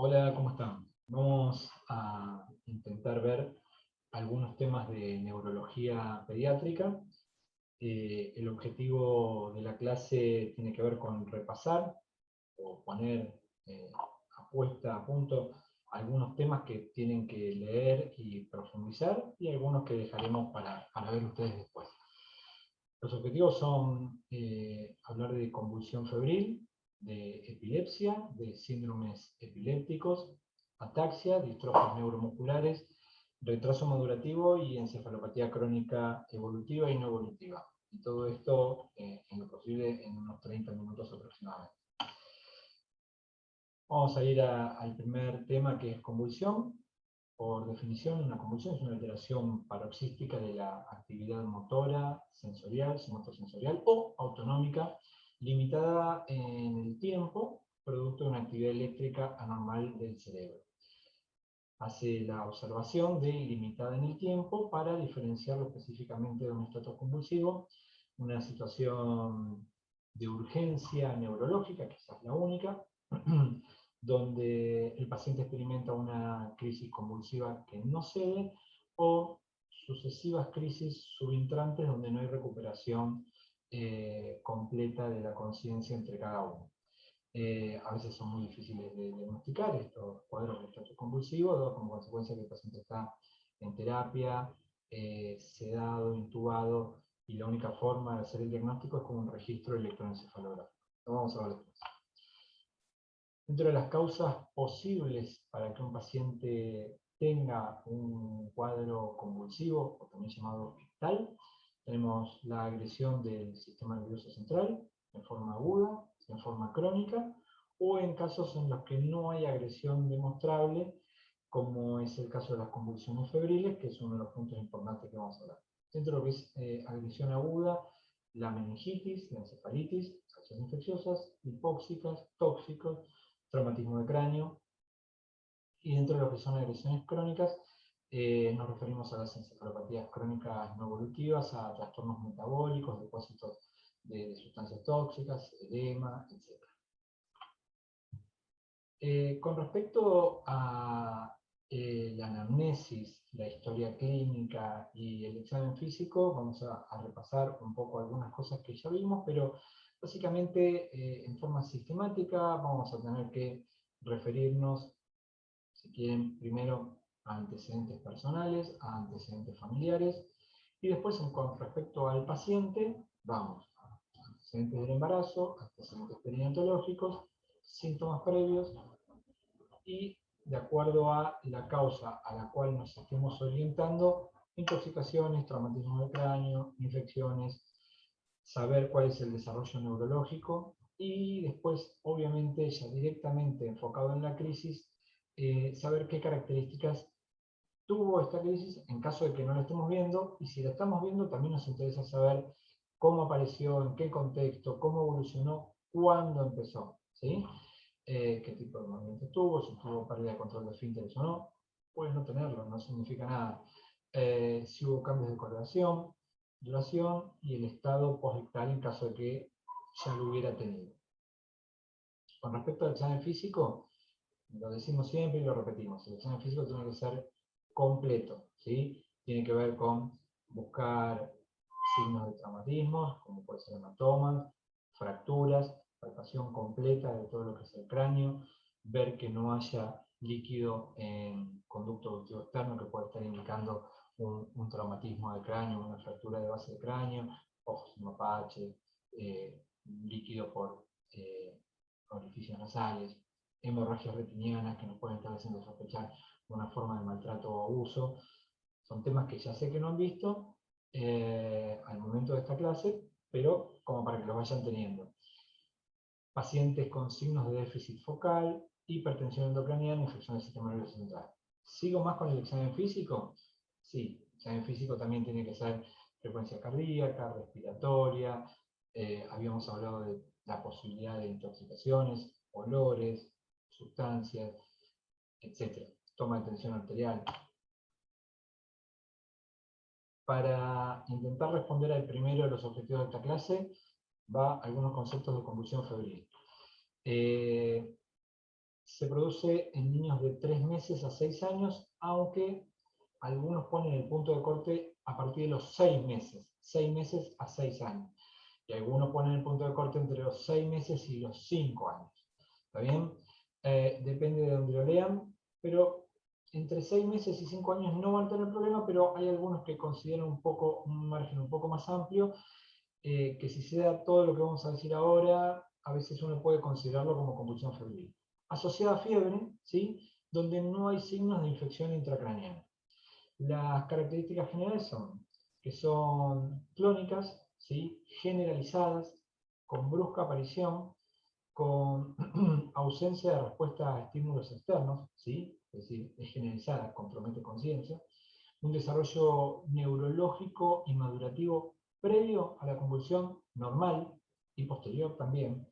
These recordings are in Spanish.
Hola, ¿cómo están? Vamos a intentar ver algunos temas de neurología pediátrica. El objetivo de la clase tiene que ver con repasar o poner a punto algunos temas que tienen que leer y profundizar y algunos que dejaremos para ver ustedes después. Los objetivos son hablar de convulsión febril, de epilepsia, de síndromes epilépticos, ataxia, distrofias neuromusculares, retraso madurativo y encefalopatía crónica evolutiva y no evolutiva. Y todo esto, en lo posible, en unos 30 minutos aproximadamente. Vamos a ir al primer tema, que es convulsión. Por definición, una convulsión es una alteración paroxística de la actividad motora, sensorial, somatossensorial o autonómica, limitada en el tiempo, producto de una actividad eléctrica anormal del cerebro. Hace la observación de limitada en el tiempo para diferenciarlo específicamente de un estado convulsivo, una situación de urgencia neurológica, quizás la única, donde el paciente experimenta una crisis convulsiva que no cede, o sucesivas crisis subintrantes donde no hay recuperación completa de la conciencia entre cada uno. A veces son muy difíciles de diagnosticar estos cuadros de estrés convulsivo, como consecuencia que el paciente está en terapia, sedado, intubado, y la única forma de hacer el diagnóstico es con un registro electroencefalográfico. Lo vamos a ver después. Dentro de las causas posibles para que un paciente tenga un cuadro convulsivo, o también llamado ictal, tenemos la agresión del sistema nervioso central en forma aguda, en forma crónica, o en casos en los que no hay agresión demostrable, como es el caso de las convulsiones febriles, que es uno de los puntos importantes que vamos a hablar. Dentro de lo que es agresión aguda, la meningitis, la encefalitis, reacciones infecciosas, hipóxicas, tóxicos, traumatismo de cráneo, y dentro de lo que son agresiones crónicas, nos referimos a las encefalopatías crónicas no evolutivas, a trastornos metabólicos, depósitos de sustancias tóxicas, edema, etc. Con respecto a la anamnesis, la historia clínica y el examen físico, vamos a repasar un poco algunas cosas que ya vimos, pero básicamente en forma sistemática vamos a tener que referirnos, si quieren, primero a antecedentes personales, a antecedentes familiares, y después con respecto al paciente, vamos a antecedentes del embarazo, antecedentes perinatológicos, síntomas previos, y de acuerdo a la causa a la cual nos estemos orientando, intoxicaciones, traumatismo de cráneo, infecciones, saber cuál es el desarrollo neurológico, y después, obviamente, ya directamente enfocado en la crisis, saber qué características tuvo esta crisis en caso de que no la estemos viendo, y si la estamos viendo también nos interesa saber cómo apareció, en qué contexto, cómo evolucionó, cuándo empezó, ¿sí? Qué tipo de movimiento tuvo, si tuvo pérdida de control de esfínteres o no. Puede no tenerlo, no significa nada. Si hubo cambios de coloración, duración y el estado postictal en caso de que ya lo hubiera tenido. Con respecto al examen físico, lo decimos siempre y lo repetimos, el examen físico tiene que ser completo, ¿sí? Tiene que ver con buscar signos de traumatismos, como puede ser hematomas, fracturas, palpación completa de todo lo que es el cráneo, ver que no haya líquido en conducto auditivo externo que puede estar indicando un traumatismo de cráneo, una fractura de base de cráneo, ojos en mapache, líquido por orificios nasales, hemorragias retinianas que nos pueden estar haciendo sospechar una forma de maltrato o abuso. Son temas que ya sé que no han visto al momento de esta clase, pero como para que los vayan teniendo. Pacientes con signos de déficit focal, hipertensión endocraniana, infección del sistema nervioso central. ¿Sigo más con el examen físico? Sí, el examen físico también tiene que ser frecuencia cardíaca, respiratoria, habíamos hablado de la posibilidad de intoxicaciones, olores, sustancias, etc. Toma de tensión arterial. Para intentar responder al primero de los objetivos de esta clase, va algunos conceptos de convulsión febril. se produce en niños de 3 meses a 6 años, aunque algunos ponen el punto de corte a partir de los 6 meses a 6 años. Y algunos ponen el punto de corte entre los 6 meses y los 5 años. ¿Está bien? Depende de donde lo lean, pero entre 6 meses y 5 años no van a tener problema, pero hay algunos que consideran un margen un poco más amplio, que si se da todo lo que vamos a decir ahora, a veces uno puede considerarlo como convulsión febril. Asociada a fiebre, ¿sí? Donde no hay signos de infección intracraneana. Las características generales son que son clónicas, ¿sí? Generalizadas, con brusca aparición, con ausencia de respuesta a estímulos externos, ¿sí? Es decir, es generalizada, compromete conciencia, un desarrollo neurológico y madurativo previo a la convulsión normal y posterior también,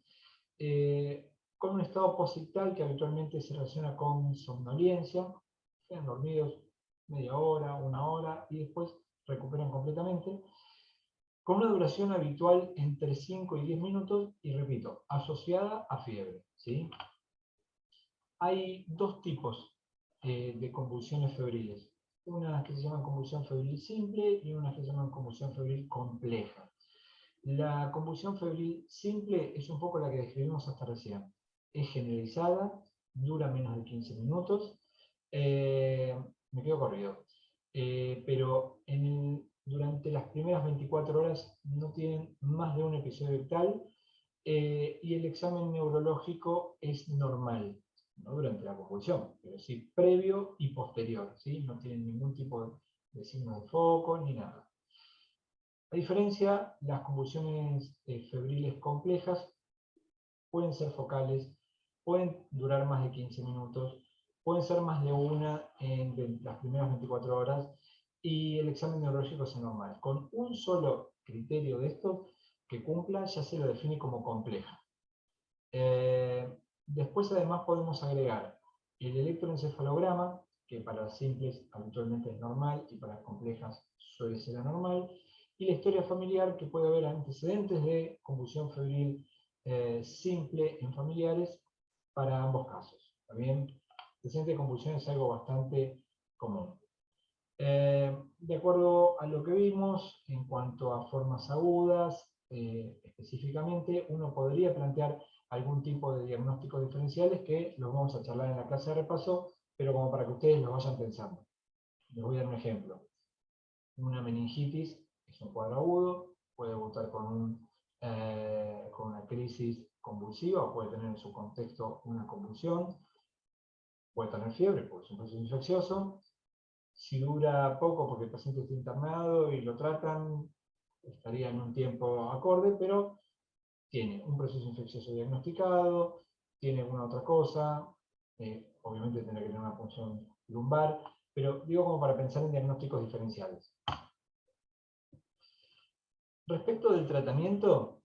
con un estado posictal que habitualmente se relaciona con somnolencia, quedan dormidos media hora, una hora y después recuperan completamente, con una duración habitual entre 5 y 10 minutos y, repito, asociada a fiebre, ¿sí? Hay dos tipos de convulsiones febriles. Unas que se llaman convulsión febril simple y unas que se llaman convulsión febril compleja. La convulsión febril simple es un poco la que describimos hasta recién. Es generalizada, dura menos de 15 minutos. Me quedo corrido. Pero durante las primeras 24 horas no tienen más de un episodio ictal, y el examen neurológico es normal, no durante la convulsión, pero sí previo y posterior, ¿sí? No tienen ningún tipo de signo de foco ni nada. A diferencia, las convulsiones febriles complejas pueden ser focales, pueden durar más de 15 minutos, pueden ser más de una en las primeras 24 horas, y el examen neurológico es normal. Con un solo criterio de estos que cumpla, ya se lo define como compleja. Después además podemos agregar el electroencefalograma, que para las simples habitualmente es normal y para las complejas suele ser anormal, y la historia familiar, que puede haber antecedentes de convulsión febril simple en familiares para ambos casos. También antecedentes de convulsión es algo bastante común. De acuerdo a lo que vimos, en cuanto a formas agudas, específicamente, uno podría plantear algún tipo de diagnósticos diferenciales que los vamos a charlar en la clase de repaso, pero como para que ustedes los vayan pensando. Les voy a dar un ejemplo. Una meningitis es un cuadro agudo, puede debutar con una crisis convulsiva, o puede tener en su contexto una convulsión, puede tener fiebre, porque es un proceso infeccioso. Si dura poco porque el paciente está internado y lo tratan, estaría en un tiempo acorde, pero tiene un proceso infeccioso diagnosticado, tiene alguna otra cosa, obviamente tendrá que tener una punción lumbar, pero digo como para pensar en diagnósticos diferenciales. Respecto del tratamiento,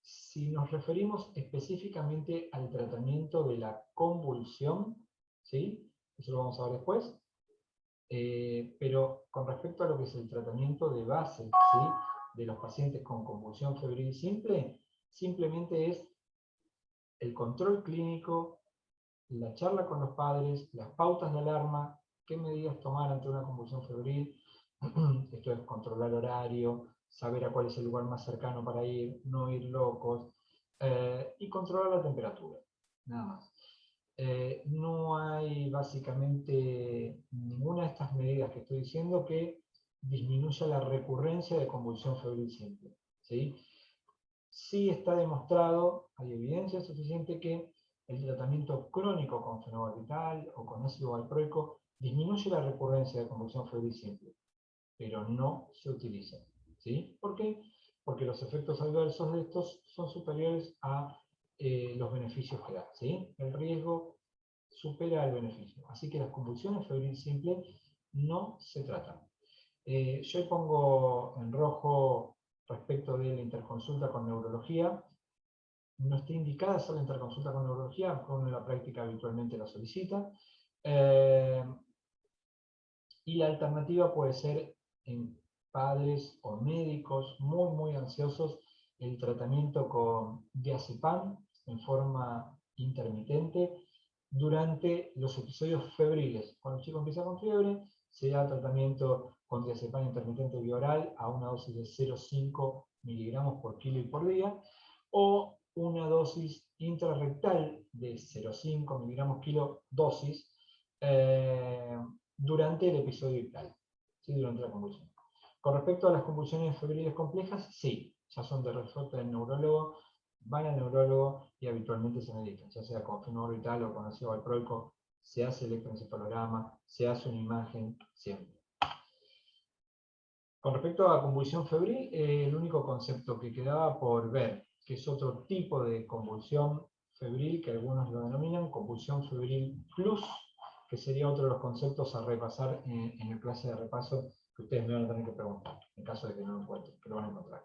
si nos referimos específicamente al tratamiento de la convulsión, ¿sí? Eso lo vamos a ver después. Pero con respecto a lo que es el tratamiento de base, ¿sí?, de los pacientes con convulsión febril simple, simplemente es el control clínico, la charla con los padres, las pautas de alarma, qué medidas tomar ante una convulsión febril. Esto es controlar horario, saber a cuál es el lugar más cercano para ir, no ir locos, y controlar la temperatura, nada más. No hay básicamente ninguna de estas medidas que estoy diciendo que disminuya la recurrencia de convulsión febril simple, ¿sí? Sí está demostrado, hay evidencia suficiente que el tratamiento crónico con fenobarbital o con ácido valproico disminuye la recurrencia de convulsión febril simple, pero no se utiliza, ¿sí? ¿Por qué? Porque los efectos adversos de estos son superiores a los beneficios que da, ¿sí? El riesgo supera el beneficio. Así que las convulsiones febril simple no se tratan. Yo pongo en rojo respecto de la interconsulta con neurología. No está indicada hacer la interconsulta con neurología, uno en la práctica habitualmente la solicita. Y la alternativa puede ser en padres o médicos muy ansiosos, el tratamiento con diazepam en forma intermitente durante los episodios febriles. Cuando el chico empieza con fiebre, se da tratamiento con diazepam intermitente bioral a una dosis de 0,5 miligramos por kilo y por día, o una dosis intrarrectal de 0,5 miligramos kilo dosis durante el episodio ictal, ¿sí? Durante la convulsión. Con respecto a las convulsiones febriles complejas, sí, ya son de resorte del neurólogo, van al neurólogo y habitualmente se medican, ya sea con fenol orbital o con ácido valproico, se hace electroencefalograma, se hace una imagen, siempre. Con respecto a convulsión febril, el único concepto que quedaba por ver, que es otro tipo de convulsión febril, que algunos lo denominan convulsión febril plus, que sería otro de los conceptos a repasar en la clase de repaso, que ustedes me van a tener que preguntar, en caso de que no lo encuentren, que lo van a encontrar.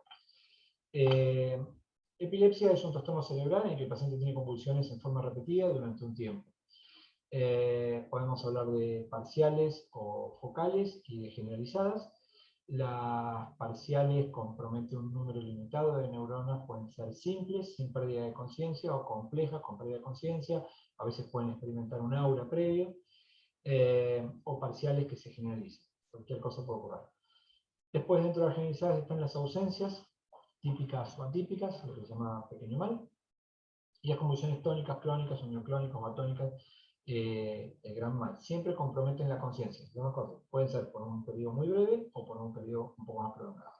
Epilepsia es un trastorno cerebral en el que el paciente tiene convulsiones en forma repetida durante un tiempo. Podemos hablar de parciales o focales y de generalizadas. Las parciales comprometen un número limitado de neuronas, pueden ser simples, sin pérdida de conciencia, o complejas, con pérdida de conciencia, a veces pueden experimentar un aura previo, o parciales que se generalizan. Cualquier cosa puede ocurrir. Después, dentro de las generalizadas están las ausencias, típicas o atípicas, lo que se llama pequeño mal, y las convulsiones tónicas, clónicas o neoclónicas o atónicas, el gran mal. Siempre comprometen la conciencia. Pueden ser por un periodo muy breve o por un periodo un poco más prolongado.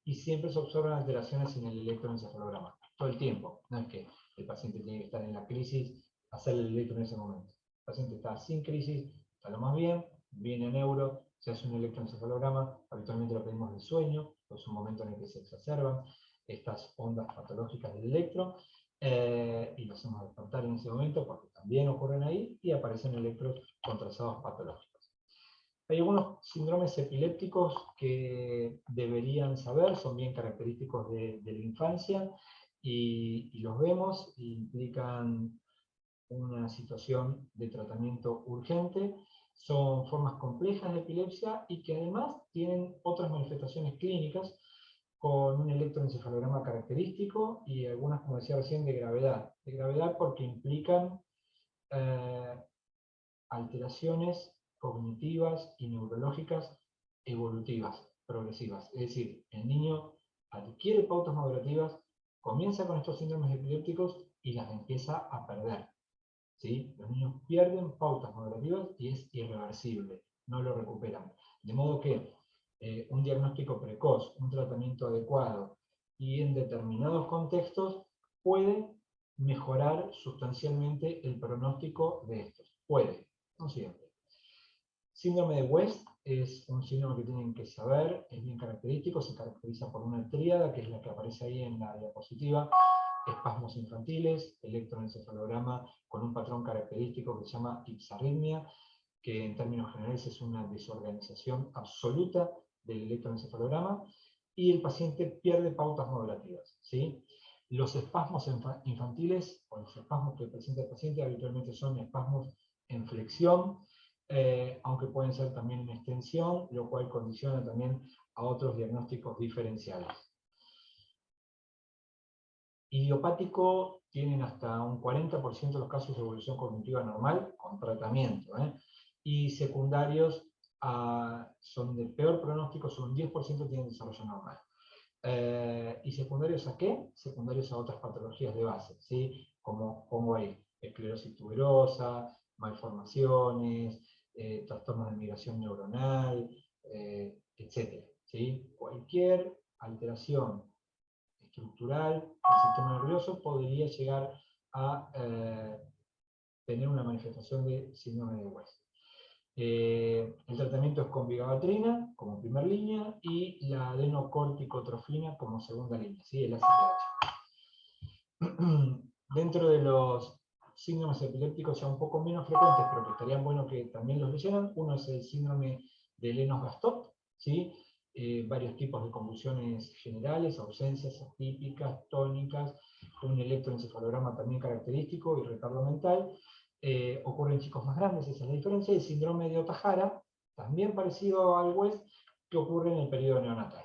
Y siempre se observan alteraciones en el electroencefalograma, todo el tiempo. No es que el paciente tiene que estar en la crisis, hacer el electro en ese momento. El paciente está sin crisis, está lo más bien, viene neuro, se hace un electroencefalograma, habitualmente lo pedimos de sueño, es un momento en el que se exacerban estas ondas patológicas del electro, y lo hacemos despertar en ese momento porque también ocurren ahí y aparecen electros con trazados patológicos. Hay algunos síndromes epilépticos que deberían saber, son bien característicos de la infancia y los vemos, implican una situación de tratamiento urgente, son formas complejas de epilepsia y que además tienen otras manifestaciones clínicas con un electroencefalograma característico y algunas, como decía recién, de gravedad. De gravedad porque implican alteraciones cognitivas y neurológicas evolutivas, progresivas. Es decir, el niño adquiere pautas madurativas, comienza con estos síndromes epilépticos y las empieza a perder. ¿Sí? Los niños pierden pautas madurativas y es irreversible, no lo recuperan. De modo que un diagnóstico precoz, un tratamiento adecuado y en determinados contextos puede mejorar sustancialmente el pronóstico de estos. Puede, no siempre. Síndrome de West es un síndrome que tienen que saber, es bien característico, se caracteriza por una tríada, que es la que aparece ahí en la diapositiva, espasmos infantiles, electroencefalograma con un patrón característico que se llama ipsarritmia, que en términos generales es una desorganización absoluta del electroencefalograma, y el paciente pierde pautas modulativas, ¿sí? Los espasmos infantiles, o los espasmos que presenta el paciente, habitualmente son espasmos en flexión, aunque pueden ser también en extensión, lo cual condiciona también a otros diagnósticos diferenciales. Idiopático tienen hasta un 40% de los casos de evolución cognitiva normal con tratamiento, y secundarios son de peor pronóstico, son un 10% tienen desarrollo normal. ¿Y secundarios a qué? Secundarios a otras patologías de base, ¿sí? Como pongo ahí, esclerosis tuberosa, malformaciones, trastornos de migración neuronal, etc. ¿Sí? Cualquier alteración estructural del sistema nervioso podría llegar a tener una manifestación de síndrome de West. El tratamiento es con vigabatrina como primera línea y la adenocorticotrofina como segunda línea, ¿sí? El ACTH. Dentro de los síndromes epilépticos ya un poco menos frecuentes, pero que estarían bueno que también los leyeran, uno es el síndrome de Lennox-Gastaut, ¿sí? Varios tipos de convulsiones generales, ausencias atípicas, tónicas, un electroencefalograma también característico y retardo mental. Ocurre en chicos más grandes, esa es la diferencia. El síndrome de Ohtahara, también parecido al West, que ocurre en el periodo neonatal.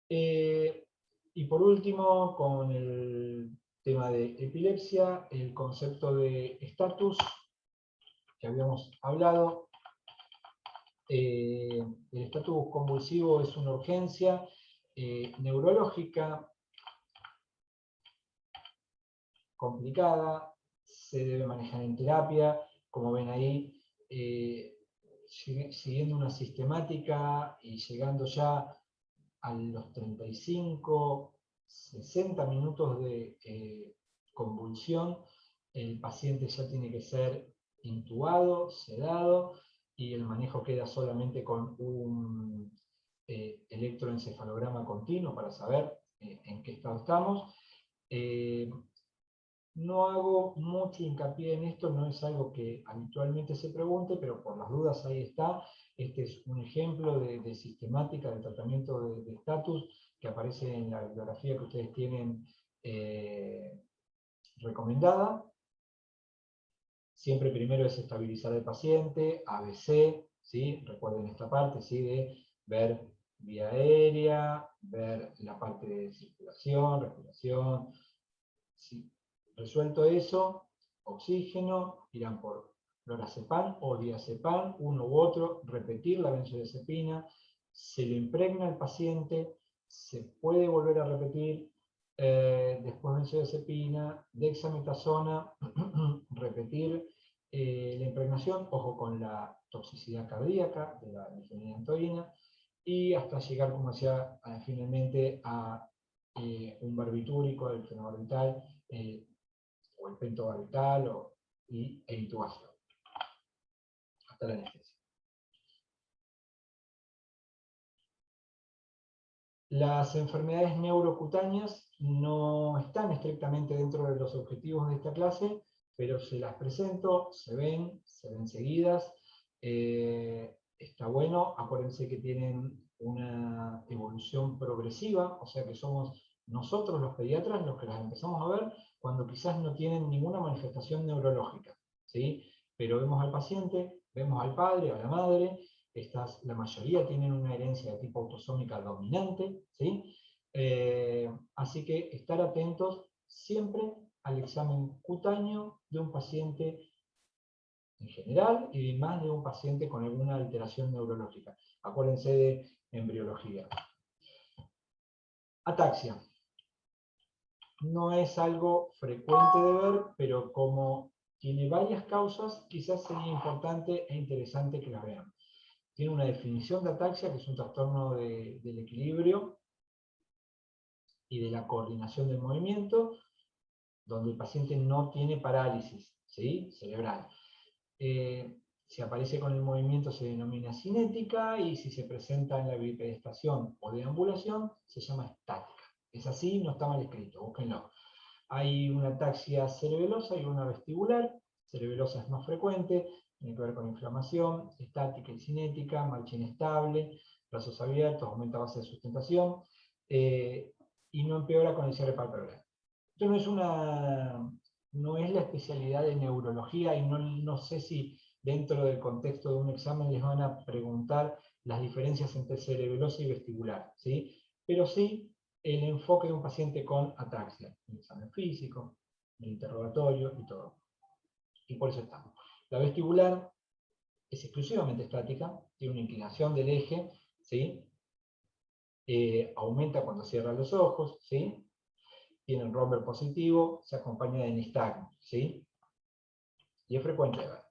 Y por último, con el tema de epilepsia, el concepto de estatus, que habíamos hablado. El estatus convulsivo es una urgencia neurológica complicada, se debe manejar en terapia, como ven ahí, siguiendo una sistemática y llegando ya a los 35, 60 minutos de convulsión, el paciente ya tiene que ser intubado, sedado, y el manejo queda solamente con un electroencefalograma continuo para saber en qué estado estamos. No hago mucho hincapié en esto, no es algo que habitualmente se pregunte, pero por las dudas ahí está. Este es un ejemplo de sistemática de tratamiento de estatus que aparece en la bibliografía que ustedes tienen recomendada. Siempre primero es estabilizar al paciente, ABC, ¿sí? Recuerden esta parte, ¿sí? De ver vía aérea, ver la parte de circulación, respiración, ¿sí? Resuelto eso, oxígeno, irán por lorazepam o diazepam, uno u otro, repetir la benzodiazepina, se lo impregna al paciente, se puede volver a repetir, después benzodiazepina, dexametasona, repetir la impregnación, ojo con la toxicidad cardíaca de la difenidantoína, y hasta llegar, como decía, finalmente a un barbitúrico, el fenobarbital, o el pentobarbital e intubación, hasta la anestesia. Las enfermedades neurocutáneas no están estrictamente dentro de los objetivos de esta clase, pero se las presento, se ven seguidas. Está bueno, acuérdense que tienen una evolución progresiva, o sea que somos nosotros los pediatras los que las empezamos a ver cuando quizás no tienen ninguna manifestación neurológica, ¿sí? Pero vemos al paciente, vemos al padre, a la madre. La mayoría tienen una herencia de tipo autosómica dominante, ¿sí? Así que estar atentos siempre al examen cutáneo de un paciente en general y más de un paciente con alguna alteración neurológica. Acuérdense de embriología. Ataxia. No es algo frecuente de ver, pero como tiene varias causas, quizás sería importante e interesante que la vean. Tiene una definición de ataxia, que es un trastorno del equilibrio y de la coordinación del movimiento, donde el paciente no tiene parálisis, ¿sí? Cerebral. Si aparece con el movimiento se denomina cinética, y si se presenta en la bipedestación o deambulación se llama estática. Es así, no está mal escrito, búsquenlo. Hay una ataxia cerebelosa y una vestibular. Cerebelosa es más frecuente, tiene que ver con inflamación, estática y cinética, marcha inestable, brazos abiertos, aumenta base de sustentación, y no empeora con el cierre palpebral. Esto no es la especialidad de neurología, y no sé si dentro del contexto de un examen les van a preguntar las diferencias entre cerebelosa y vestibular, ¿sí? Pero sí el enfoque de un paciente con ataxia, el examen físico, el interrogatorio y todo. Y por eso estamos. La vestibular es exclusivamente estática, tiene una inclinación del eje, ¿sí? Aumenta cuando cierra los ojos, ¿sí? Tiene un romper positivo, se acompaña de nistagmo, ¿sí? Y es frecuente de ver.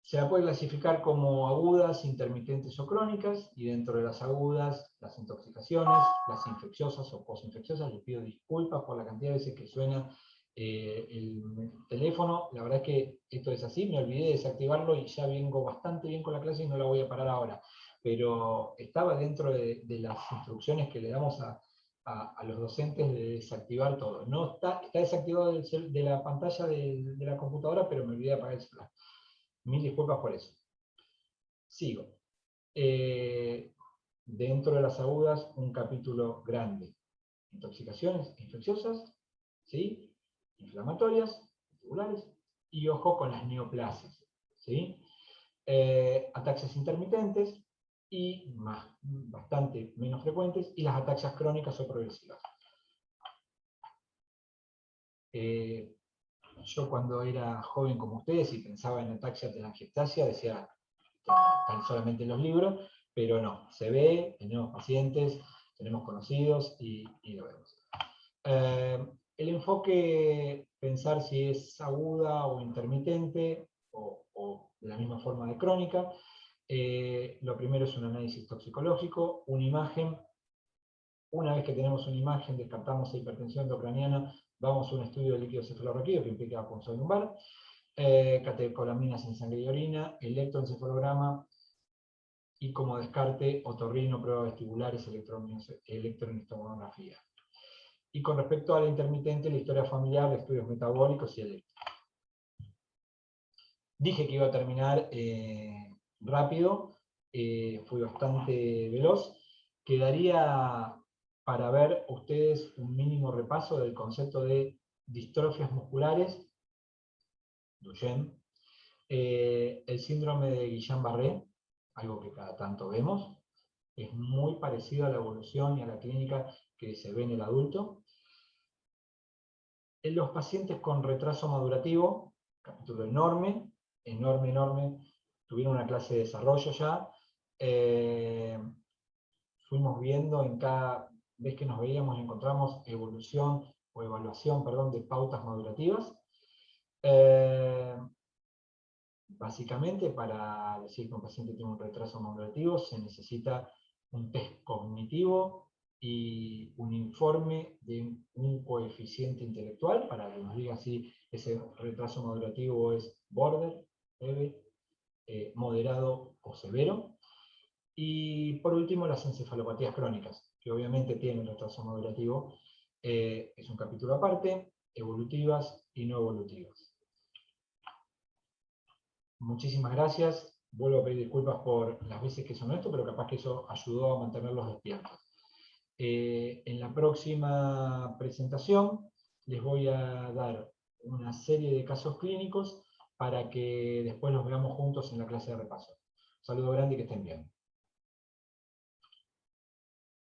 Se la puede clasificar como agudas, intermitentes o crónicas, y dentro de las agudas, las intoxicaciones, las infecciosas o posinfecciosas. Les pido disculpas por la cantidad de veces que suena el teléfono. La verdad es que esto es así, me olvidé de desactivarlo y ya vengo bastante bien con la clase y no la voy a parar ahora. Pero estaba dentro de las instrucciones que le damos a los docentes de desactivar todo. No está desactivado de la pantalla de la computadora, pero me olvidé de apagar el celular. Mil disculpas por eso. Sigo. Dentro de las agudas, un capítulo grande. Intoxicaciones infecciosas, ¿sí? Inflamatorias, vestibulares, y ojo con las neoplasias, ¿sí? Ataxias intermitentes y bastante menos frecuentes, y las ataxias crónicas o progresivas. Yo cuando era joven como ustedes y pensaba en ataxia telangiectasia, decía tan solamente en los libros, pero no, se ve, tenemos pacientes, tenemos conocidos y lo vemos. El enfoque, pensar si es aguda o intermitente, o de la misma forma de crónica. Lo primero es un análisis toxicológico, una imagen. Una vez que tenemos una imagen, descartamos la hipertensión intracraniana, vamos a un estudio de líquido cefalorraquídeo que implica punción lumbar, catecolaminas en sangre y orina, electroencefalograma, y como descarte, otorrino, pruebas vestibulares, electronistomografía. Y con respecto a la intermitente, la historia familiar, estudios metabólicos y electro. Dije que iba a terminar rápido, fui bastante veloz. Quedaría para ver ustedes un mínimo repaso del concepto de distrofias musculares, Duchenne, el síndrome de Guillain-Barré, algo que cada tanto vemos, es muy parecido a la evolución y a la clínica que se ve en el adulto. En los pacientes con retraso madurativo, capítulo enorme, tuvieron una clase de desarrollo ya, fuimos viendo en cada vez que nos veíamos y encontramos evaluación de pautas madurativas. Básicamente, para decir que un paciente tiene un retraso madurativo, se necesita un test cognitivo y un informe de un coeficiente intelectual para que nos diga si ese retraso madurativo es border, leve, moderado o severo. Y por último, las encefalopatías crónicas, que obviamente tienen retraso madurativo, es un capítulo aparte, evolutivas y no evolutivas. Muchísimas gracias. Vuelvo a pedir disculpas por las veces que son esto, pero capaz que eso ayudó a mantenerlos despiertos. En la próxima presentación les voy a dar una serie de casos clínicos para que después los veamos juntos en la clase de repaso. Un saludo grande y que estén bien.